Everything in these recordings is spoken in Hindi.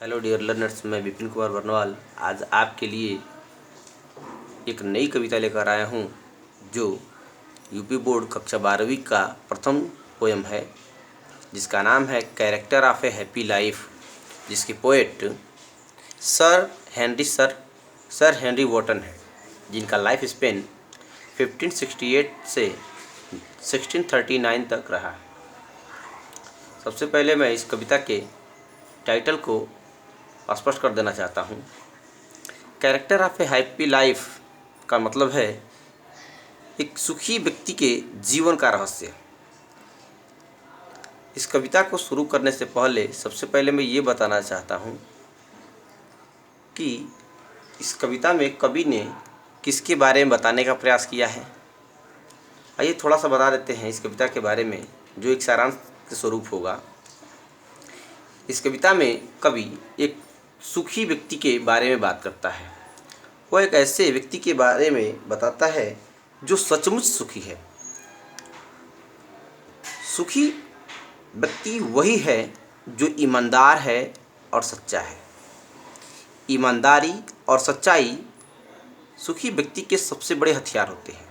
हेलो डियर लर्नर्स, मैं विपिन कुमार वर्नवाल आज आपके लिए एक नई कविता लेकर आया हूँ जो यूपी बोर्ड कक्षा 12वीं का प्रथम पोयम है, जिसका नाम है character of A happy life, जिसके पोएट सर हेनरी वॉटन है, जिनका लाइफ स्पेन 1568 से 1639 तक रहा। सबसे पहले मैं इस कविता के टाइटल को स्पष्ट कर देना चाहता हूँ। Character of A happy life का मतलब है एक सुखी व्यक्ति के जीवन का रहस्य। इस कविता को शुरू करने से पहले सबसे पहले मैं ये बताना चाहता हूँ कि इस कविता में कवि ने किसके बारे में बताने का प्रयास किया है। आइए थोड़ा सा बता देते हैं इस कविता के बारे में, जो एक सारांश के स्वरूप होगा। इस कविता में कवि एक सुखी व्यक्ति के बारे में बात करता है। वह एक ऐसे व्यक्ति के बारे में बताता है जो सचमुच सुखी है। सुखी व्यक्ति वही है जो ईमानदार है और सच्चा है। ईमानदारी और सच्चाई सुखी व्यक्ति के सबसे बड़े हथियार होते हैं।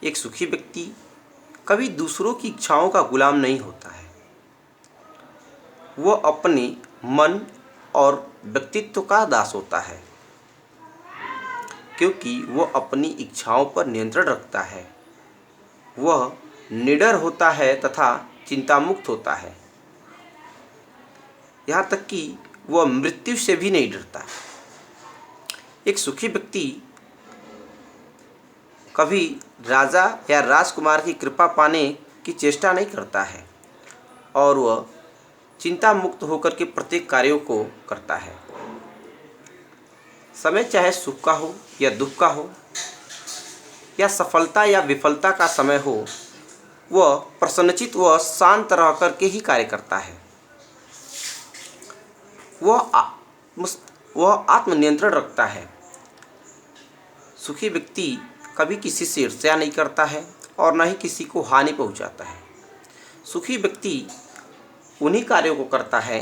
एक सुखी व्यक्ति कभी दूसरों की इच्छाओं का गुलाम नहीं होता है। वह अपने मन और व्यक्तित्व का दास होता है, क्योंकि वह अपनी इच्छाओं पर नियंत्रण रखता है। वह निडर होता है तथा चिंतामुक्त होता है, यहाँ तक कि वह मृत्यु से भी नहीं डरता। एक सुखी व्यक्ति कभी राजा या राजकुमार की कृपा पाने की चेष्टा नहीं करता है और वह चिंता मुक्त होकर के प्रत्येक कार्यों को करता है। समय चाहे सुख का हो या दुख का हो, या सफलता या विफलता का समय हो, वह प्रसन्नचित्त व शांत रह करके ही कार्य करता है। वह आत्मनियंत्रण रखता है। सुखी व्यक्ति कभी किसी से ईर्ष्या नहीं करता है और न ही किसी को हानि पहुंचाता है। सुखी व्यक्ति उन्हीं कार्यों को करता है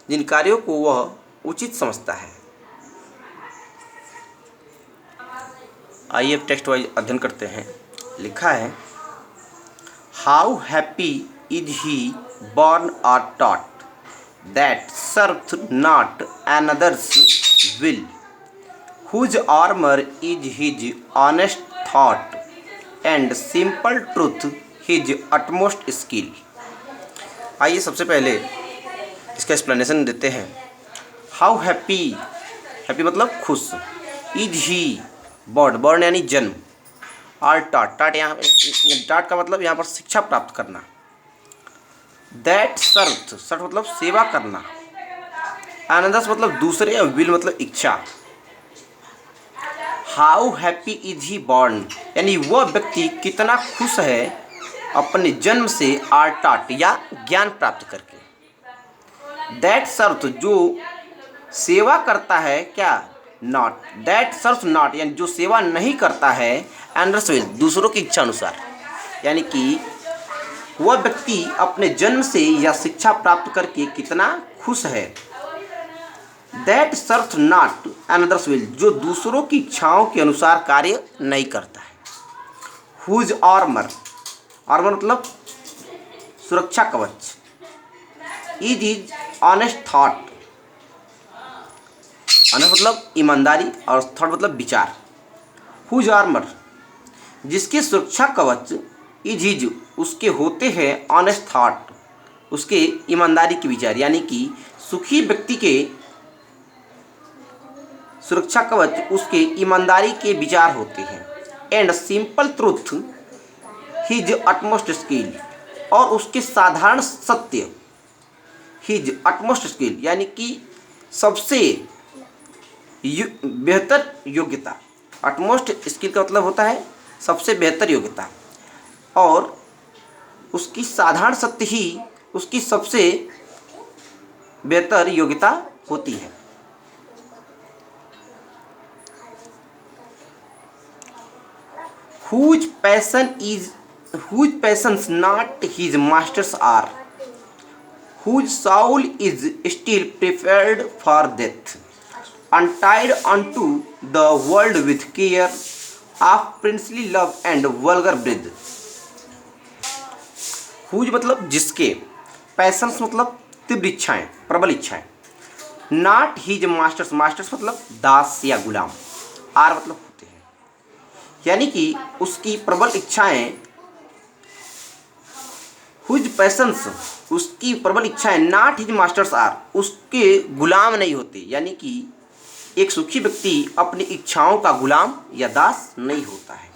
जिन कार्यों को वह उचित समझता है। आइए अब टेक्स्ट वाइज अध्ययन करते हैं। लिखा है, how happy is he born और taught that serveth not another's will, whose armour is his honest thought and simple truth his utmost skill. आइए सबसे पहले इसका एक्सप्लेनेशन देते हैं। हाउ हैप्पी, हैप्पी मतलब खुश, इज ही बॉर्न यानी जन्म, और टॉट यहाँ टॉट का मतलब यहाँ पर शिक्षा प्राप्त करना। दैट सर्व मतलब सेवा करना। अनदर्स मतलब दूसरे, और विल मतलब इच्छा। How happy is he born यानी वह व्यक्ति कितना खुश है अपने जन्म से, आर टॉट या ज्ञान प्राप्त करके। दैट सर्व जो सेवा करता है, क्या नॉट, दैट सर्व नॉट यानी जो सेवा नहीं करता है, एंडर्स विल दूसरों की इच्छा अनुसार, यानी कि वह व्यक्ति अपने जन्म से या शिक्षा प्राप्त करके कितना खुश है। That serve not another's will जो दूसरों की इच्छाओं के अनुसार कार्य नहीं करता है। हुज आर्मर, आर्मर मतलब सुरक्षा कवच। इज ऑनेस्ट थॉट, ऑनेस्ट मतलब ईमानदारी और थॉट मतलब विचार। हुज आर्मर जिसके सुरक्षा कवच, इज उसके होते हैं, ऑनेस्ट थॉट उसके ईमानदारी के विचार, यानी कि सुखी व्यक्ति के सुरक्षा कवच उसके ईमानदारी के विचार होते हैं। And simple truth his utmost skill और उसके साधारण सत्य, हिज अटमोस्ट स्किल यानी कि सबसे बेहतर योग्यता। अटमोस्ट स्किल का मतलब होता है सबसे बेहतर योग्यता, और उसकी साधारण सत्य ही उसकी सबसे बेहतर योग्यता होती है। Whose passions not his masters are, whose soul is still prepared for death, untied unto the world with care of princely love and vulgar breath. whose मतलब जिसके, पैशंस मतलब तीव्र इच्छाएं, प्रबल इच्छाएं, नॉट हिज मास्टर्स, मास्टर्स मतलब दास या गुलाम, आर मतलब होते हैं, यानी कि उसकी प्रबल इच्छाएं, हुज पैशंस, उसकी प्रबल इच्छाएं, नॉट हिज मास्टर्स आर, उसके गुलाम नहीं होते, यानी कि एक सुखी व्यक्ति अपनी इच्छाओं का गुलाम या दास नहीं होता है।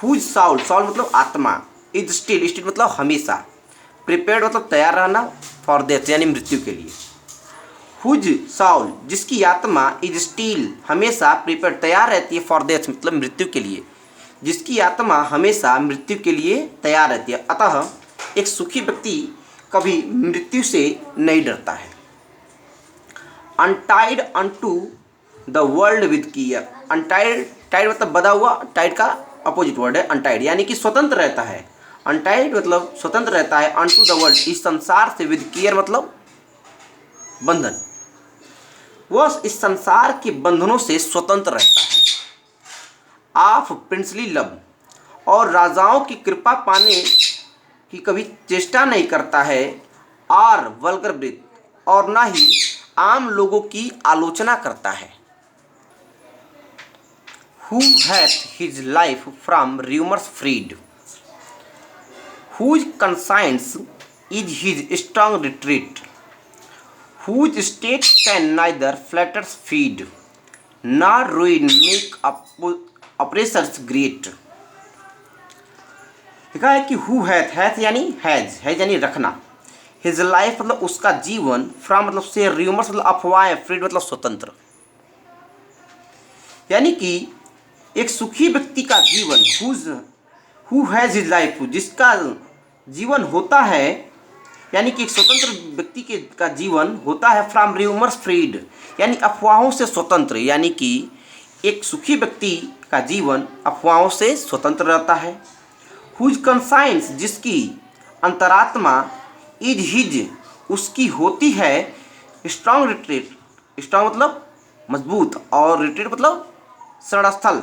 हुज साउल, साउल मतलब आत्मा, इज स्टिल, स्टिल मतलब हमेशा, प्रिपेयर्ड मतलब तैयार रहना, फॉर डेथ यानी मृत्यु के लिए। हुज साउल, जिसकी आत्मा, इज स्टिल हमेशा, प्रिपेयर्ड तैयार रहती है, फॉर डेथ मतलब मृत्यु के लिए, जिसकी आत्मा हमेशा मृत्यु के लिए तैयार रहती है। अतः एक सुखी व्यक्ति कभी मृत्यु से नहीं डरता है। Untied unto the world with care, untied, tied मतलब बधा हुआ, टाइड का अपोजिट वर्ड है अनटाइड, यानी कि स्वतंत्र रहता है। अनटाइड मतलब स्वतंत्र रहता है, अनटू द वर्ल्ड इस संसार से, विद केयर मतलब बंधन, वह इस संसार के बंधनों से स्वतंत्र रहता है। ऑफ प्रिंसली लव, और राजाओं की कृपा पाने की कभी चेष्टा नहीं करता है, और वल्गर ब्रीथ, और ना ही आम लोगों की आलोचना करता है। Who hath his life from rumors freed, whose conscience is his strong retreat, whose state can neither flatters feed, nor ruin make oppressors great। लिखा है कि हु हैथ यानी हैज यानी रखना, हिज लाइफ मतलब उसका जीवन, फ्रॉम मतलब से, र्यूमर्स मतलब अफवाहें, फ्रीड मतलब स्वतंत्र, यानी कि एक सुखी व्यक्ति का जीवन, हु हैज हिज लाइफ, जिसका जीवन होता है, यानी कि एक स्वतंत्र व्यक्ति का जीवन होता है, फ्रॉम र्यूमर्स फ्रीड यानी अफवाहों से स्वतंत्र, यानी कि एक सुखी व्यक्ति का जीवन अफवाहों से स्वतंत्र रहता है। हुज कंसाइंस, जिसकी अंतरात्मा, इज हिज उसकी होती है, स्ट्रांग रिट्रीट, स्ट्रांग मतलब मजबूत, और रिट्रीट मतलब शरणस्थल,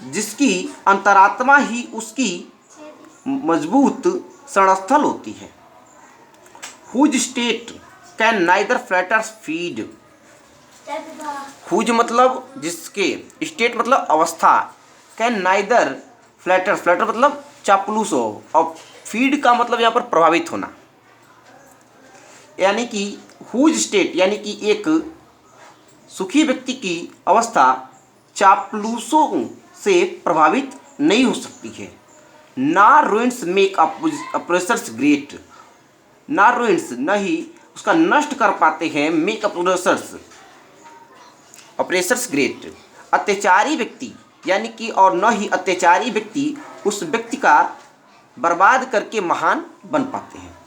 जिसकी अंतरात्मा ही उसकी मजबूत शरणस्थल होती है। Whose state can neither flatterers feed, whose मतलब जिसके, स्टेट मतलब अवस्था, कैन नाइदर फ्लैटर, फ्लैटर मतलब चापलूस हो, और फीड का मतलब यहाँ पर प्रभावित होना, यानी कि हुज स्टेट यानी कि एक सुखी व्यक्ति की अवस्था चापलूसों से प्रभावित नहीं हो सकती है। ना रुइंस मेक अप्रेसर्स ग्रेट, ना रुइंस नहीं उसका नष्ट कर पाते हैं, मेक अप्रेसर्स ग्रेट, अत्याचारी व्यक्ति, यानी कि और न ही अत्याचारी व्यक्ति उस व्यक्ति का बर्बाद करके महान बन पाते हैं।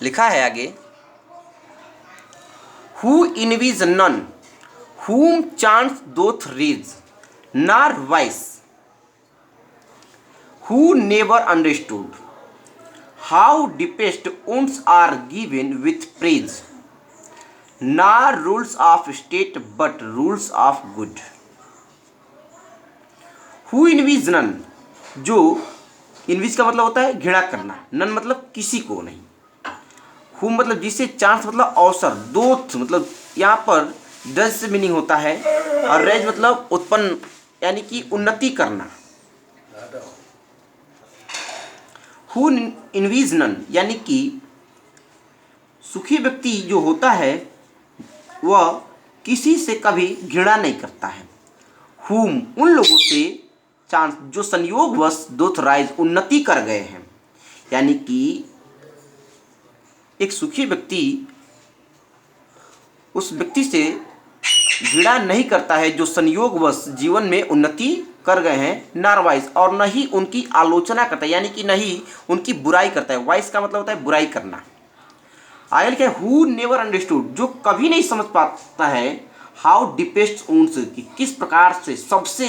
लिखा है आगे, who envies none whom chance doth raise, nor wise, who never understood how deepest wounds are given with praise, nor rules of state but rules of good। Who envies none, जो इनविज का मतलब होता है घृणा करना, नन मतलब किसी को नहीं, हु मतलब जिसे, चांस मतलब अवसर, दोथ मतलब यहाँ पर डज से मीनिंग होता है, और रेज मतलब उत्पन्न यानी कि उन्नति करना। हु इनवीज नन यानी कि सुखी व्यक्ति जो होता है वह किसी से कभी घृणा नहीं करता है। हुम उन लोगों से, चांस जो संयोगवश दोथ राइज उन्नति कर गए हैं, यानी कि एक सुखी व्यक्ति उस व्यक्ति से घृणा नहीं करता है जो संयोगवश जीवन में उन्नति कर गए हैं, नारवाइज और न ही उनकी आलोचना करता है, यानी कि नहीं उनकी बुराई करता है। वाइस का मतलब होता है बुराई करना। आगे लिखा है हु नेवर अंडरस्टूड, जो कभी नहीं समझ पाता है, हाउ डीपेस्ट वुंड्स कि किस प्रकार से सबसे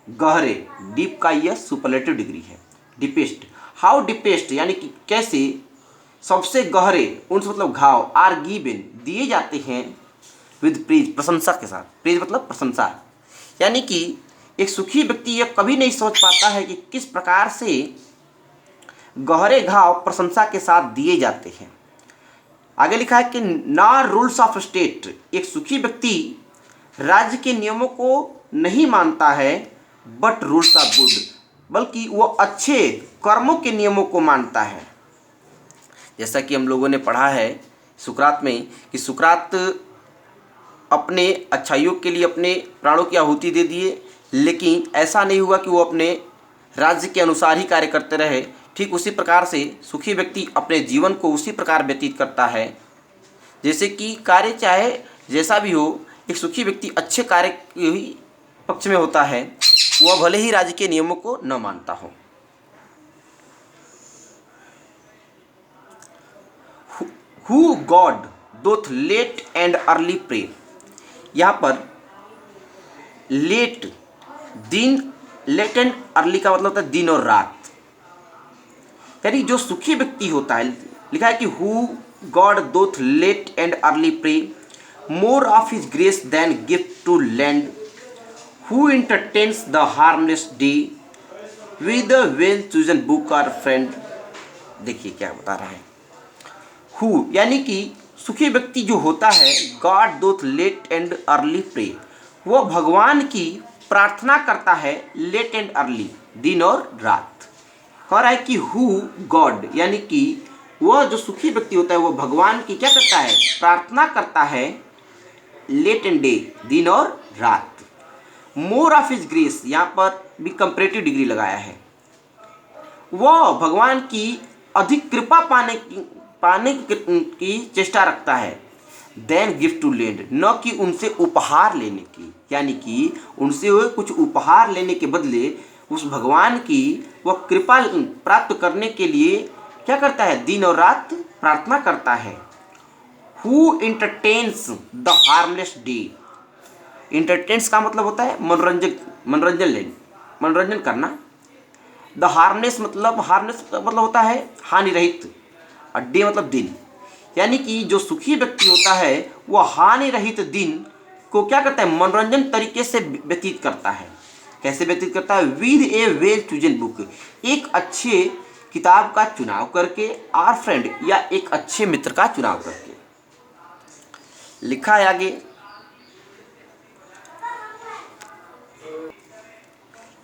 गहरे, डीप का यह सुपरलेटिव डिग्री है, डीपेस्ट, हाउ डिपेस्ट यानी कि कैसे सबसे गहरे उनसे मतलब घाव आर गिवन दिए जाते हैं विद प्रेज प्रशंसा के साथ। प्रेज मतलब प्रशंसा, यानी कि एक सुखी व्यक्ति यह कभी नहीं सोच पाता है कि किस प्रकार से गहरे घाव प्रशंसा के साथ दिए जाते हैं। आगे लिखा है कि ना रूल्स ऑफ स्टेट, एक सुखी व्यक्ति राज्य के नियमों को नहीं मानता है बट रूल्स ऑफ गुड, बल्कि वो अच्छे कर्मों के नियमों को मानता है। जैसा कि हम लोगों ने पढ़ा है सुकरात में कि सुकरात अपने अच्छाइयों के लिए अपने प्राणों की आहुति दे दिए, लेकिन ऐसा नहीं हुआ कि वो अपने राज्य के अनुसार ही कार्य करते रहे। ठीक उसी प्रकार से सुखी व्यक्ति अपने जीवन को उसी प्रकार व्यतीत करता है जैसे कि कार्य चाहे जैसा भी हो, एक सुखी व्यक्ति अच्छे कार्य के ही पक्ष में होता है, वह भले ही राज्य के नियमों को न मानता हो। Who God doth late and early pray, यहाँ पर लेट दिन, लेट एंड अर्ली का मतलब होता है दिन और रात, यानी जो सुखी व्यक्ति होता है, लिखा है कि who God doth late and early pray more of his grace than gift to lend, who entertains the harmless day with a well chosen book और फ्रेंड। देखिए क्या बता रहा है, हु यानी कि सुखी व्यक्ति जो होता है, God doth late and early pray, वह भगवान की प्रार्थना करता है लेट एंड अर्ली, दिन और रात। कह रहा है कि हु गॉड यानी कि वह जो सुखी व्यक्ति होता है वह भगवान की क्या करता है, प्रार्थना करता है लेट एंड डे, दिन और रात। मोर ऑफ हिज ग्रेस, यहाँ पर भी कंपैरेटिव डिग्री लगाया है, वह भगवान की अधिक कृपा पाने की चेष्टा रखता है देन गिफ्ट टू लैंड, न कि उनसे उपहार लेने की, यानी कि उनसे कुछ उपहार लेने के बदले उस भगवान की वह कृपा प्राप्त करने के लिए क्या करता है, दिन और रात प्रार्थना करता है। Who entertains the harmless day, entertains का मतलब होता है मनोरंजन करना। द हार्मलेस मतलब होता है हानि रहित, और डे मतलब दिन, यानी कि जो सुखी व्यक्ति होता है वह हानि रहित दिन को क्या करता है, मनोरंजन तरीके से व्यतीत करता है। कैसे व्यतीत करता है, with A well chosen book, एक अच्छे किताब का चुनाव करके, आर फ्रेंड या एक अच्छे मित्र का चुनाव करके। लिखा है आगे,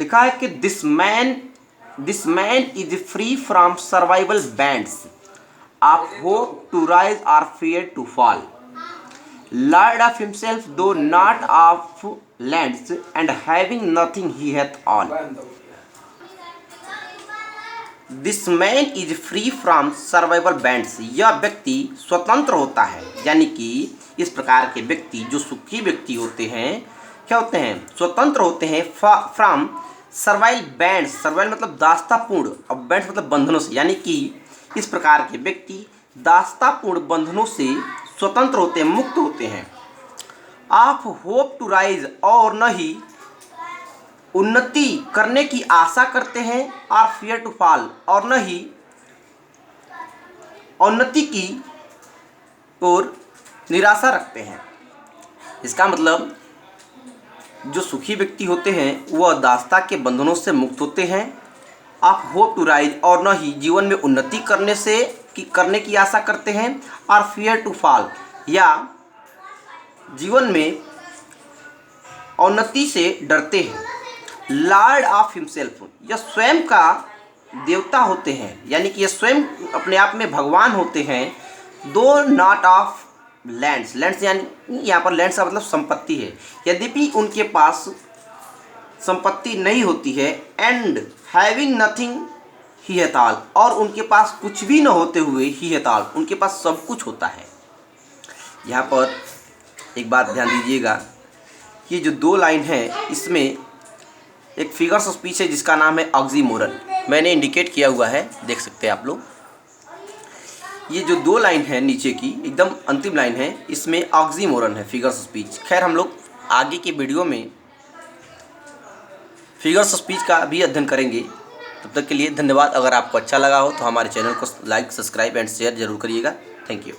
लिखा है कि this man is free from survival bands of hope to rise और fear to fall, lord of himself though not of lands and having nothing he hath all. This man is free from survival bands, यह व्यक्ति स्वतंत्र होता है, यानी कि इस प्रकार के व्यक्ति जो सुखी व्यक्ति होते हैं क्या होते हैं, स्वतंत्र होते हैं फ्रॉम सर्वाइवल बैंड्स, सर्वाइवल मतलब दास्तापूर्ण और बैंड्स मतलब बंधनों से, यानी कि इस प्रकार के व्यक्ति दास्तापूर्ण बंधनों से स्वतंत्र होते हैं, मुक्त होते हैं। आप होप टू राइज, और न ही उन्नति करने की आशा करते हैं, और फियर टू फॉल, और न ही उन्नति की ओर निराशा रखते हैं। इसका मतलब जो सुखी व्यक्ति होते हैं वह दास्ता के बंधनों से मुक्त होते हैं, आप होप टू राइज, और न ही जीवन में उन्नति करने की आशा करते हैं, और फियर टू फॉल, या जीवन में उन्नति से डरते हैं। लॉर्ड ऑफ हिमसेल्फ, यह स्वयं का देवता होते हैं, यानी कि यह स्वयं अपने आप में भगवान होते हैं। दो नॉट ऑफ लैंड्स, लैंड्स यानी यहाँ पर लैंड्स का मतलब संपत्ति है, यद्यपि उनके पास संपत्ति नहीं होती है, and having nothing he hath all, और उनके पास कुछ भी न होते हुए ही हैथ ऑल, उनके पास सब कुछ होता है। यहाँ पर एक बात ध्यान दीजिएगा, ये जो दो लाइन है इसमें एक फिगर्स ऑफ स्पीच है जिसका नाम है ऑक्सीमोरन, मैंने इंडिकेट किया हुआ है, देख सकते हैं आप लोग। ये जो दो लाइन है नीचे की एकदम अंतिम लाइन है, इसमें ऑक्सीमोरन है, फिगर्स ऑफ स्पीच। खैर हम लोग आगे के वीडियो में फिगर्स ऑफ स्पीच का भी अध्ययन करेंगे, तब तक के लिए धन्यवाद। अगर आपको अच्छा लगा हो तो हमारे चैनल को लाइक, सब्सक्राइब एंड शेयर जरूर करिएगा। Thank you.